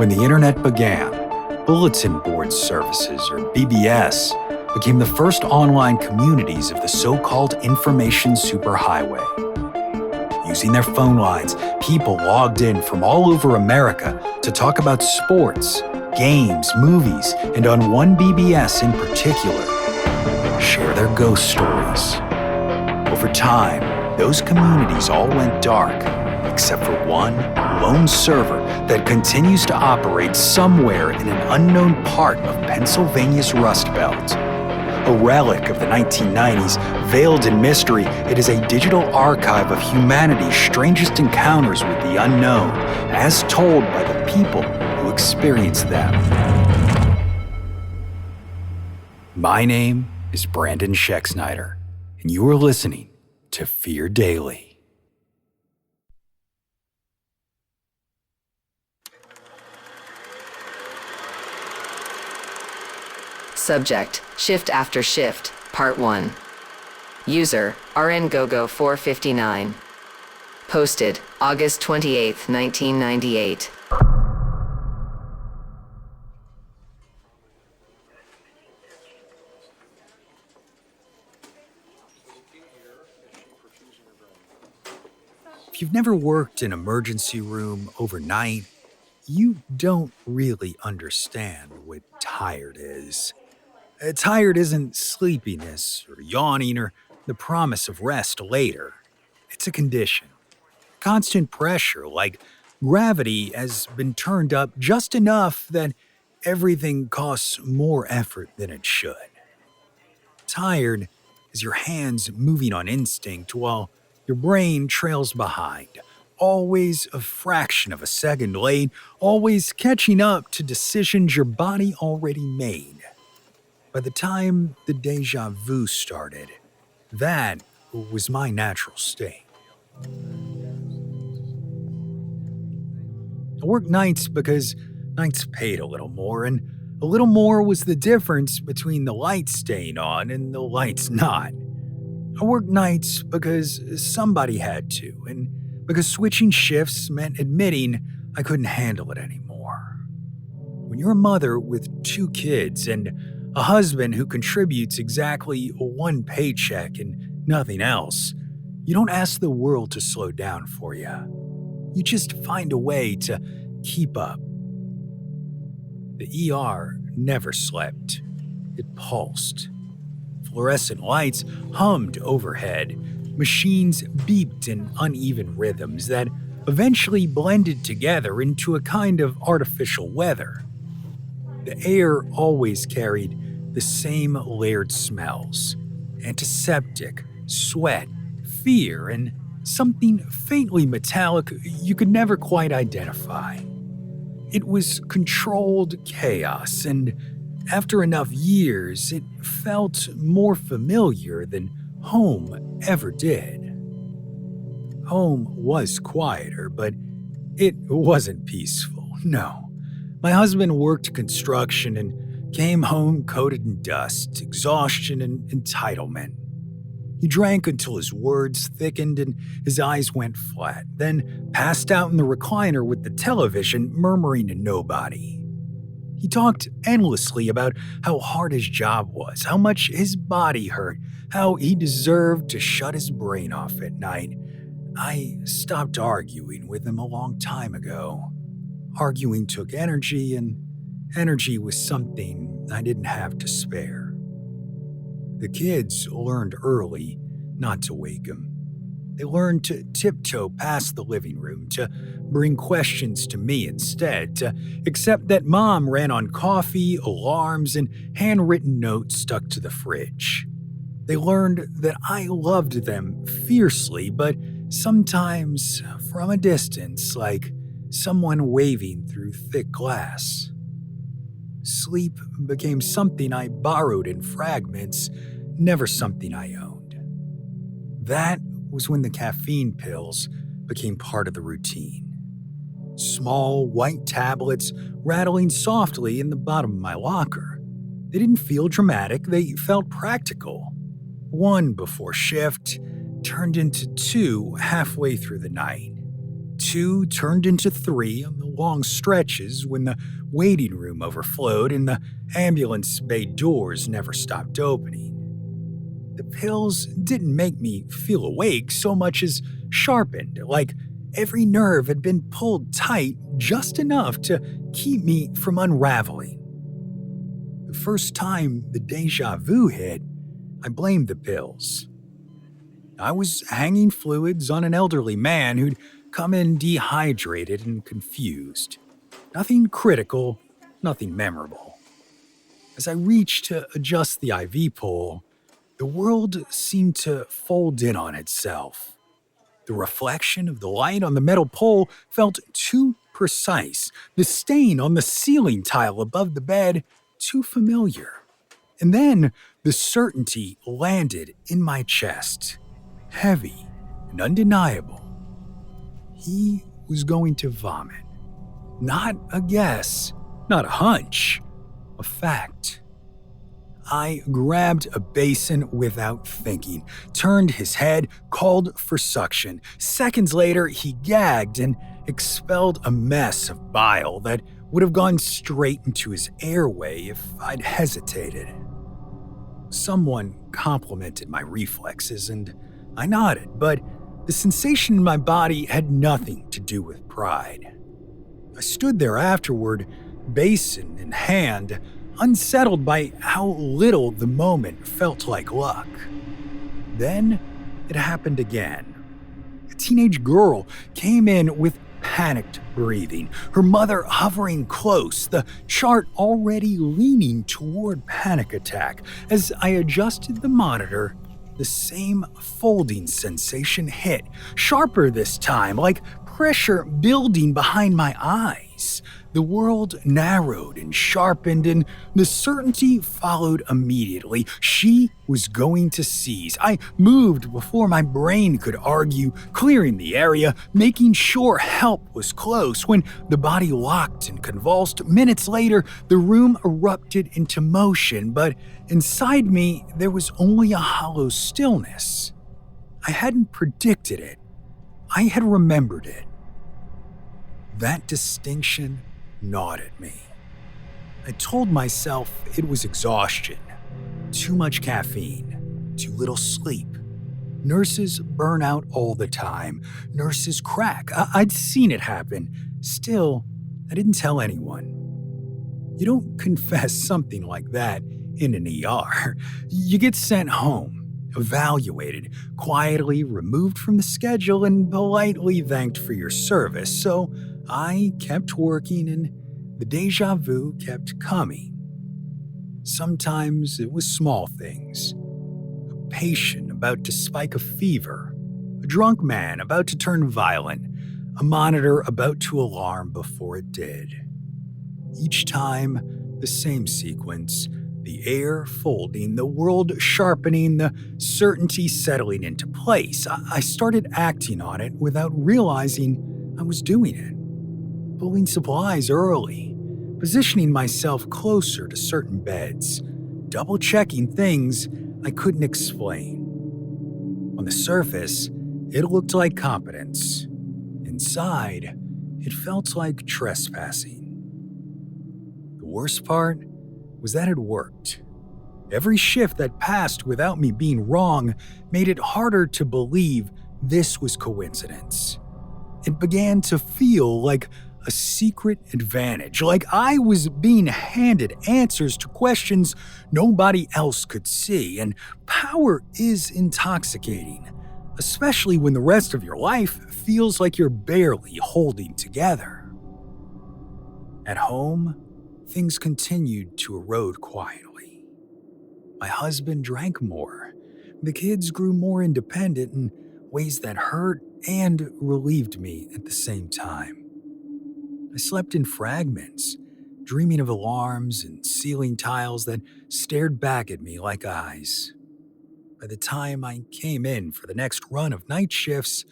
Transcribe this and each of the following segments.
When the internet began, bulletin board services, or BBS, became the first online communities of the so-called information superhighway. Using their phone lines, people logged in from all over America to talk about sports, games, movies, and on one BBS in particular, share their ghost stories. Over time, those communities all went dark, except for one lone server that continues to operate somewhere in an unknown part of Pennsylvania's Rust Belt. A relic of the 1990s, veiled in mystery, it is a digital archive of humanity's strangest encounters with the unknown, as told by the people who experienced them. My name is Brandon Schexnayder, and you are listening to Fear Daily. Subject, Shift After Shift, Part 1. User, RNGogo459. Posted, August 28, 1998. If you've never worked an emergency room overnight, you don't really understand what tired is. Tired isn't sleepiness or yawning or the promise of rest later. It's a condition. Constant pressure, like gravity, has been turned up just enough that everything costs more effort than it should. Tired is your hands moving on instinct while your brain trails behind, always a fraction of a second late, always catching up to decisions your body already made. By the time the deja vu started, that was my natural state. I worked nights because nights paid a little more, and a little more was the difference between the lights staying on and the lights not. I worked nights because somebody had to, and because switching shifts meant admitting I couldn't handle it anymore. When you're a mother with 2 kids and a husband who contributes exactly 1 paycheck and nothing else, you don't ask the world to slow down for you. You just find a way to keep up. The ER never slept. It pulsed. Fluorescent lights hummed overhead. Machines beeped in uneven rhythms that eventually blended together into a kind of artificial weather. The air always carried the same layered smells: antiseptic, sweat, fear, and something faintly metallic you could never quite identify. It was controlled chaos, and after enough years, it felt more familiar than home ever did. Home was quieter, but it wasn't peaceful, no. My husband worked construction and came home coated in dust, exhaustion, and entitlement. He drank until his words thickened and his eyes went flat, then passed out in the recliner with the television, murmuring to nobody. He talked endlessly about how hard his job was, how much his body hurt, how he deserved to shut his brain off at night. I stopped arguing with him a long time ago. Arguing took energy, and energy was something I didn't have to spare. The kids learned early not to wake him. They learned to tiptoe past the living room, to bring questions to me instead, to accept that Mom ran on coffee, alarms, and handwritten notes stuck to the fridge. They learned that I loved them fiercely, but sometimes from a distance, like someone waving through thick glass. Sleep became something I borrowed in fragments, never something I owned. That was when the caffeine pills became part of the routine. Small white tablets rattling softly in the bottom of my locker. They didn't feel dramatic, they felt practical. 1 before shift turned into 2 halfway through the night. 2 turned into 3 on the long stretches when the waiting room overflowed and the ambulance bay doors never stopped opening. The pills didn't make me feel awake so much as sharpened, like every nerve had been pulled tight just enough to keep me from unraveling. The first time the deja vu hit, I blamed the pills. I was hanging fluids on an elderly man who'd come in dehydrated and confused. Nothing critical, nothing memorable. As I reached to adjust the IV pole, the world seemed to fold in on itself. The reflection of the light on the metal pole felt too precise, the stain on the ceiling tile above the bed too familiar. And then the certainty landed in my chest, heavy and undeniable. He was going to vomit. Not a guess, not a hunch, a fact. I grabbed a basin without thinking, turned his head, called for suction. Seconds later, he gagged and expelled a mess of bile that would have gone straight into his airway if I'd hesitated. Someone complimented my reflexes, and I nodded, but the sensation in my body had nothing to do with pride. I stood there afterward, basin in hand, unsettled by how little the moment felt like luck. Then it happened again. A teenage girl came in with panicked breathing, her mother hovering close, the chart already leaning toward panic attack. As I adjusted the monitor, the same folding sensation hit, sharper this time, like pressure building behind my eyes. The world narrowed and sharpened, and the certainty followed immediately. She was going to seize. I moved before my brain could argue, clearing the area, making sure help was close. When the body locked and convulsed, minutes later, the room erupted into motion, but inside me, there was only a hollow stillness. I hadn't predicted it. I had remembered it. That distinction gnawed at me. I told myself it was exhaustion, too much caffeine, too little sleep. Nurses burn out all the time. Nurses crack. I'd seen it happen. Still, I didn't tell anyone. You don't confess something like that in an ER. You get sent home, evaluated, quietly removed from the schedule, and politely thanked for your service. So I kept working and the deja vu kept coming. Sometimes it was small things. A patient about to spike a fever, a drunk man about to turn violent, a monitor about to alarm before it did. Each time, the same sequence, the air folding, the world sharpening, the certainty settling into place. I started acting on it without realizing I was doing it. Pulling supplies early, positioning myself closer to certain beds, double-checking things I couldn't explain. On the surface, it looked like competence. Inside, it felt like trespassing. The worst part was that it worked. Every shift that passed without me being wrong made it harder to believe this was coincidence. It began to feel like a secret advantage, like I was being handed answers to questions nobody else could see, and power is intoxicating, especially when the rest of your life feels like you're barely holding together. At home, things continued to erode quietly. My husband drank more. The kids grew more independent in ways that hurt and relieved me at the same time. I slept in fragments, dreaming of alarms and ceiling tiles that stared back at me like eyes. By the time I came in for the next run of night shifts,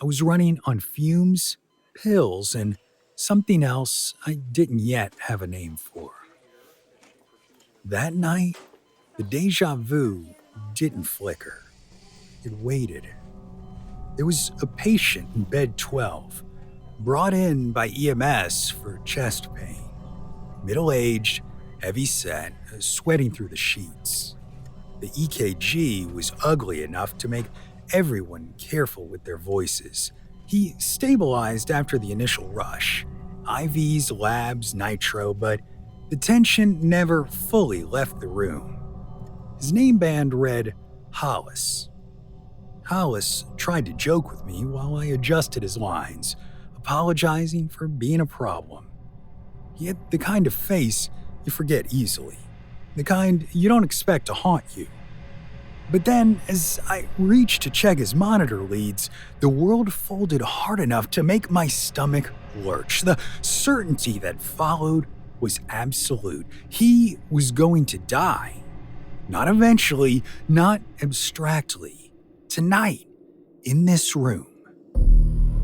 I was running on fumes, pills, and something else I didn't yet have a name for. That night, the deja vu didn't flicker. It waited. There was a patient in bed 12, brought in by EMS for chest pain. Middle-aged, heavy-set, sweating through the sheets. The EKG was ugly enough to make everyone careful with their voices. He stabilized after the initial rush. IVs, labs, nitro, but the tension never fully left the room. His name band read Hollis. Hollis tried to joke with me while I adjusted his lines, apologizing for being a problem. He had the kind of face you forget easily, the kind you don't expect to haunt you. But then, as I reached to check his monitor leads, the world folded hard enough to make my stomach lurch. The certainty that followed was absolute. He was going to die. Not eventually, not abstractly. Tonight, in this room.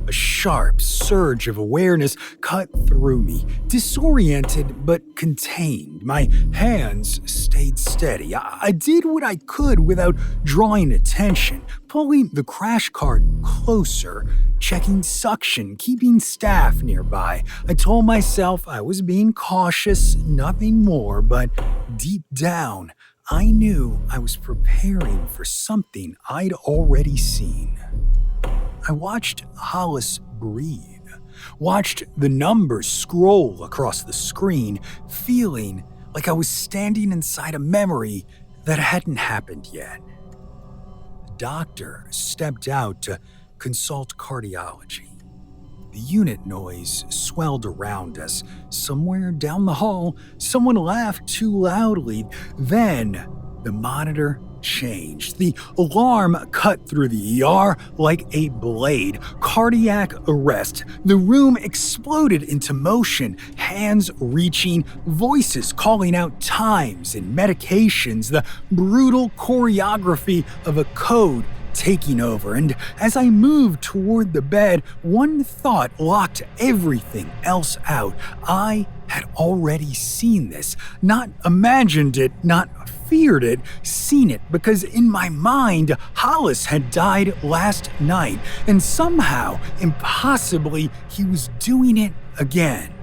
A sharp surge of awareness cut through me, disoriented but contained. My hands stayed steady. I did what I could without drawing attention, pulling the crash cart closer, checking suction, keeping staff nearby. I told myself I was being cautious, nothing more, but deep down, I knew I was preparing for something I'd already seen. I watched Hollis breathe, watched the numbers scroll across the screen, feeling like I was standing inside a memory that hadn't happened yet. The doctor stepped out to consult cardiology. The unit noise swelled around us. Somewhere down the hall, someone laughed too loudly. Then the monitor changed. The alarm cut through the ER like a blade. Cardiac arrest. The room exploded into motion, hands reaching, voices calling out times and medications, the brutal choreography of a code taking over. And as I moved toward the bed, one thought locked everything else out. I had already seen this, not imagined it, not feared it, seen it, because in my mind, Hollis had died last night, and somehow, impossibly, he was doing it again.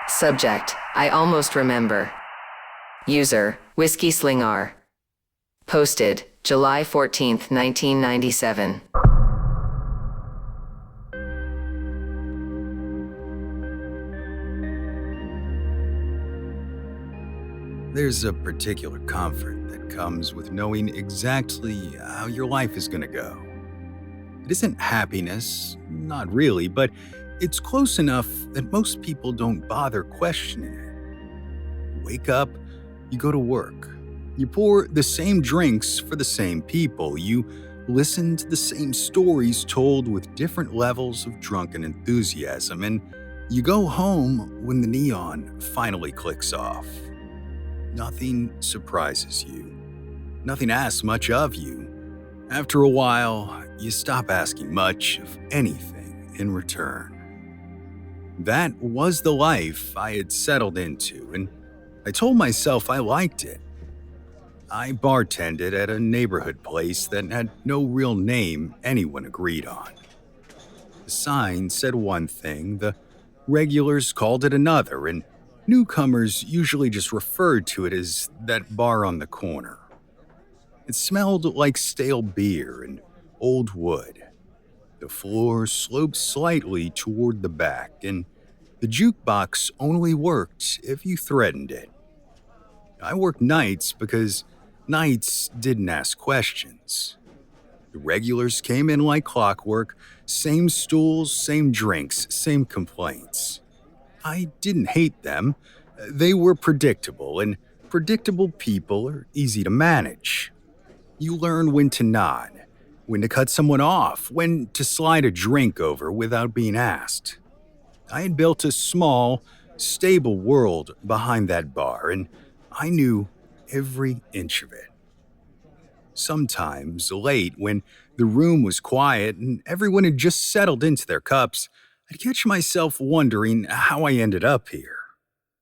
Subject, I almost remember. User, Whiskey Slingar. Posted, July 14th, 1997. There's a particular comfort that comes with knowing exactly how your life is going to go. It isn't happiness, not really, but it's close enough that most people don't bother questioning it. You wake up, you go to work. You pour the same drinks for the same people. You listen to the same stories told with different levels of drunken enthusiasm. And you go home when the neon finally clicks off. Nothing surprises you. Nothing asks much of you. After a while, you stop asking much of anything in return. That was the life I had settled into, and I told myself I liked it. I bartended at a neighborhood place that had no real name anyone agreed on. The sign said one thing, the regulars called it another, and newcomers usually just referred to it as that bar on the corner. It smelled like stale beer and old wood. The floor sloped slightly toward the back, and the jukebox only worked if you threatened it. I worked nights because nights didn't ask questions. The regulars came in like clockwork, same stools, same drinks, same complaints. I didn't hate them. They were predictable, and predictable people are easy to manage. You learn when to nod, when to cut someone off, when to slide a drink over without being asked. I had built a small, stable world behind that bar, and I knew every inch of it. Sometimes, late, when the room was quiet and everyone had just settled into their cups, I'd catch myself wondering how I ended up here.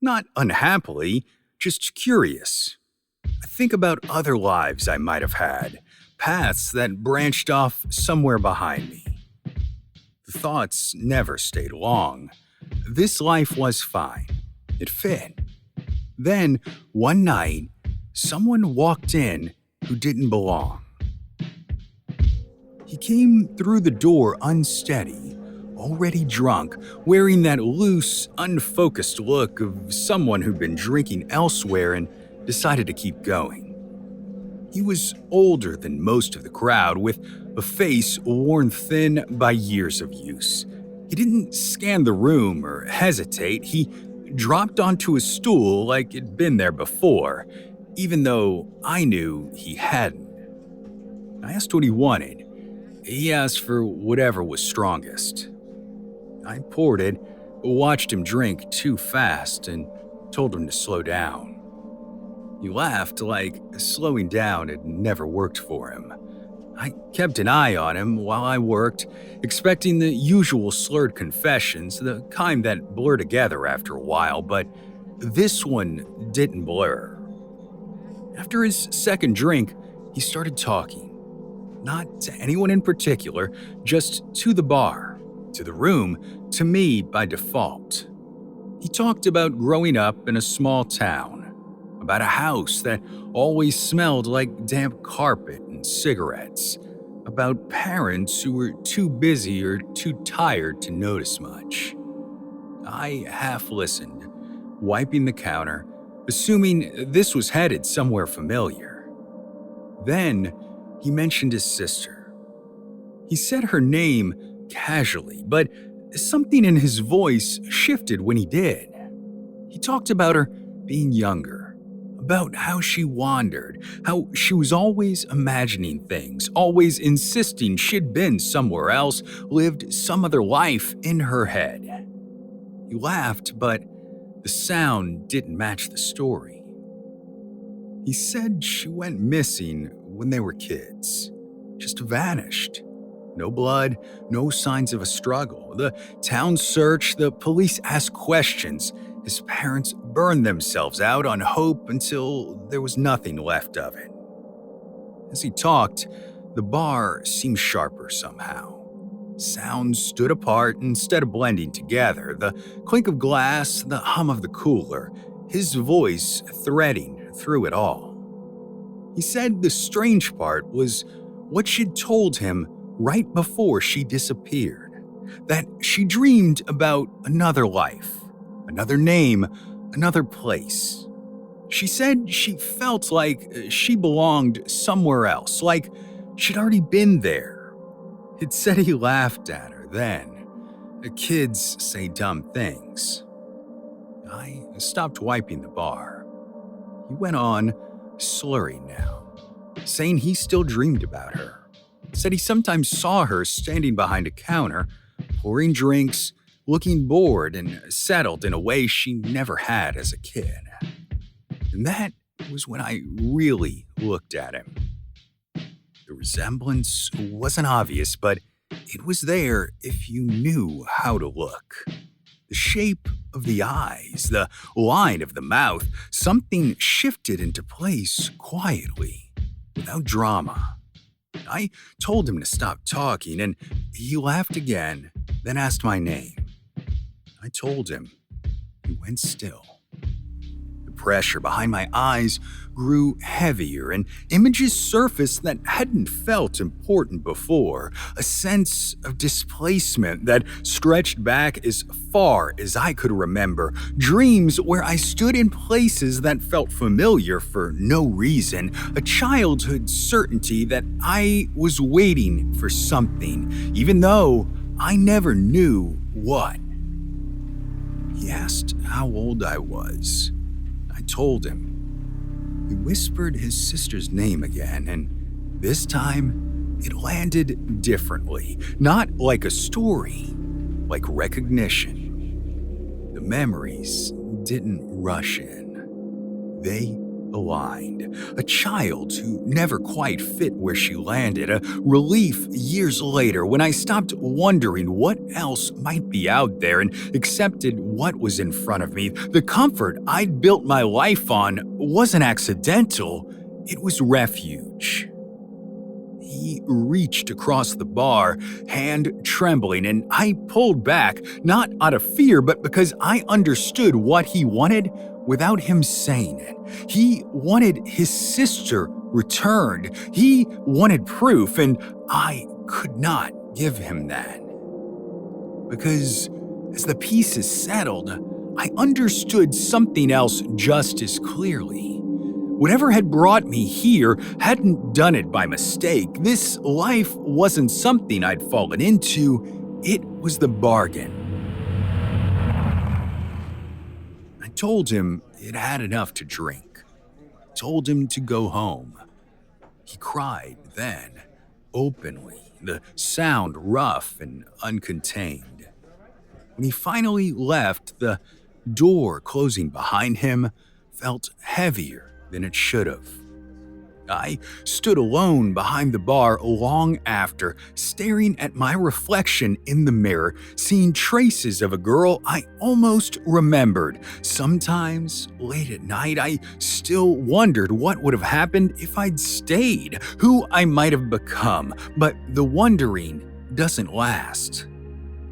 Not unhappily, just curious. I think about other lives I might have had, paths that branched off somewhere behind me. The thoughts never stayed long. This life was fine. It fit. Then, one night, someone walked in who didn't belong. He came through the door unsteady, already drunk, wearing that loose, unfocused look of someone who'd been drinking elsewhere and decided to keep going. He was older than most of the crowd, with a face worn thin by years of use. He didn't scan the room or hesitate. He dropped onto a stool like it'd been there before, even though I knew he hadn't. I asked what he wanted. He asked for whatever was strongest. I poured it, watched him drink too fast, and told him to slow down. He laughed like slowing down had never worked for him. I kept an eye on him while I worked, expecting the usual slurred confessions, the kind that blur together after a while, but this one didn't blur. After his second drink, he started talking. Not to anyone in particular, just to the bar, to the room, to me by default. He talked about growing up in a small town, about a house that always smelled like damp carpet and cigarettes, about parents who were too busy or too tired to notice much. I half listened, wiping the counter, assuming this was headed somewhere familiar. Then he mentioned his sister. He said her name casually, but something in his voice shifted when he did. He talked about her being younger, about how she wandered, how she was always imagining things, always insisting she'd been somewhere else, lived some other life in her head. He laughed, but the sound didn't match the story. He said she went missing when they were kids, just vanished. No blood, no signs of a struggle. The town searched, the police asked questions. His parents burned themselves out on hope until there was nothing left of it. As he talked, the bar seemed sharper somehow. Sounds stood apart instead of blending together. The clink of glass, the hum of the cooler, his voice threading through it all. He said the strange part was what she'd told him right before she disappeared. That she dreamed about another life, another name, another place. She said she felt like she belonged somewhere else, like she'd already been there. It said he laughed at her then. Kids say dumb things. I stopped wiping the bar. He went on, slurring now, saying he still dreamed about her. Said he sometimes saw her standing behind a counter, pouring drinks, looking bored and settled in a way she never had as a kid. And that was when I really looked at him. The resemblance wasn't obvious, but it was there if you knew how to look. The shape of the eyes, the line of the mouth, something shifted into place quietly, without drama. I told him to stop talking, and he laughed again, then asked my name. I told him. He went still. The pressure behind my eyes grew heavier, and images surfaced that hadn't felt important before, a sense of displacement that stretched back as far as I could remember, dreams where I stood in places that felt familiar for no reason, a childhood certainty that I was waiting for something, even though I never knew what. He asked how old I was. I told him. He whispered his sister's name again, and this time it landed differently. Not like a story, like recognition. The memories didn't rush in. They aligned. A child who never quite fit where she landed. A relief years later when I stopped wondering what else might be out there and accepted what was in front of me. The comfort I'd built my life on wasn't accidental, it was refuge. He reached across the bar, hand trembling, and I pulled back, not out of fear, but because I understood what he wanted without him saying it. He wanted his sister returned. He wanted proof, and I could not give him that. Because as the pieces settled, I understood something else just as clearly. Whatever had brought me here hadn't done it by mistake. This life wasn't something I'd fallen into, it was the bargain. I told him it had enough to drink. Told him to go home. He cried then, openly, the sound rough and uncontained. When he finally left, the door closing behind him felt heavier than it should have. I stood alone behind the bar long after, staring at my reflection in the mirror, seeing traces of a girl I almost remembered. Sometimes, late at night, I still wondered what would have happened if I'd stayed, who I might have become. But the wondering doesn't last.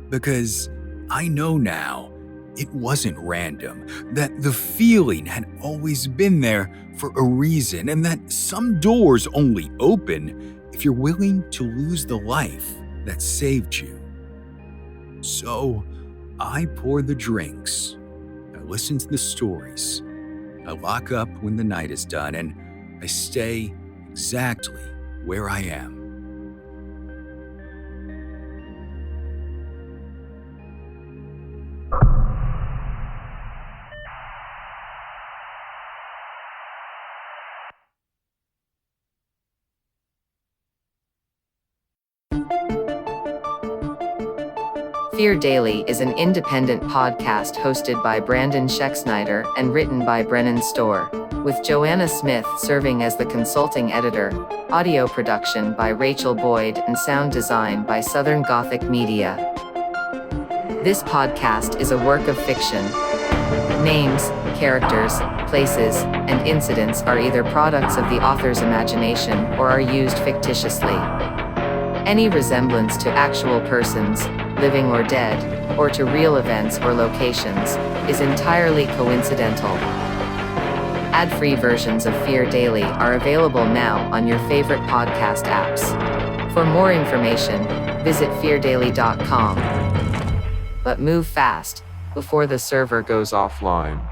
Because I know now it wasn't random, that the feeling had always been there for a reason, and that some doors only open if you're willing to lose the life that saved you. So I pour the drinks, I listen to the stories, I lock up when the night is done, and I stay exactly where I am. Fear Daily is an independent podcast hosted by Brandon Schexnayder and written by Brennan Storr, with Joanna Smith serving as the consulting editor, audio production by Rachel Boyd, and sound design by Southern Gothic Media. This podcast is a work of fiction. Names, characters, places, and incidents are either products of the author's imagination or are used fictitiously. Any resemblance to actual persons, living or dead, or to real events or locations, is entirely coincidental. Ad-free versions of Fear Daily are available now on your favorite podcast apps. For more information, visit feardaily.com. But move fast, before the server goes offline.